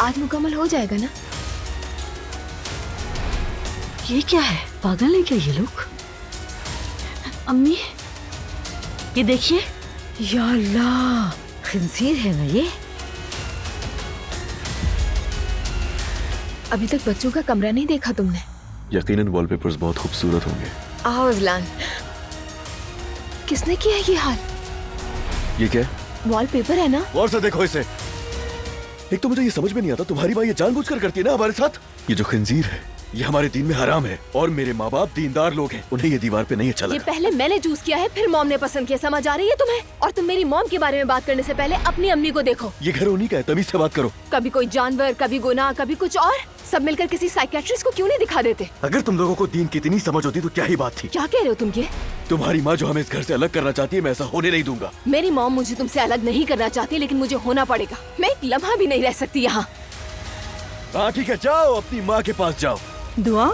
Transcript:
आज मुकम्मल हो जाएगा ना? ये क्या है, पागल है क्या ये लोग? अम्मी ये देखिए। या अल्लाह, खिंजीर है ना ये? अभी तक बच्चों का कमरा नहीं देखा तुमने? यकीनन वॉलपेपर्स बहुत खूबसूरत होंगे। आओ अजलान, किसने किया ये हाल? ये क्या? वॉलपेपर है ना? और से देखो इसे। एक तो मुझे ये समझ में नहीं आता, तुम्हारी माँ ये जानबूझकर करती है ना हमारे साथ। ये जो खंजीर है ये हमारे दीन में हराम है, और मेरे माँ बाप दीनदार लोग हैं, उन्हें ये दीवार पे नहीं अच्छा ये लगा। पहले मैंने चूज किया है, फिर मॉम ने पसंद किया। समझ आ रही है तुम्हें? और तुम मेरी मॉम के बारे में बात करने से पहले अपनी अम्मी को देखो। ये घर उन्हीं का है, तमीज से बात करो। कभी कोई जानवर, कभी गुनाह, कभी कुछ और। सब मिलकर किसी साइकियाट्रिस्ट को क्यों नहीं दिखा देते? अगर तुम लोगों को दीन की इतनी समझ होती तो क्या ही बात थी। क्या कह रहे हो तुम ये? तुम्हारी माँ जो हमें इस घर से अलग करना चाहती है, मैं ऐसा होने नहीं दूंगा। मेरी मॉम मुझे तुमसे अलग नहीं करना चाहती, लेकिन मुझे होना पड़ेगा। मैं एक लम्हा भी नहीं रह सकती यहाँ। हाँ ठीक है, जाओ अपनी माँ के पास जाओ। दुआ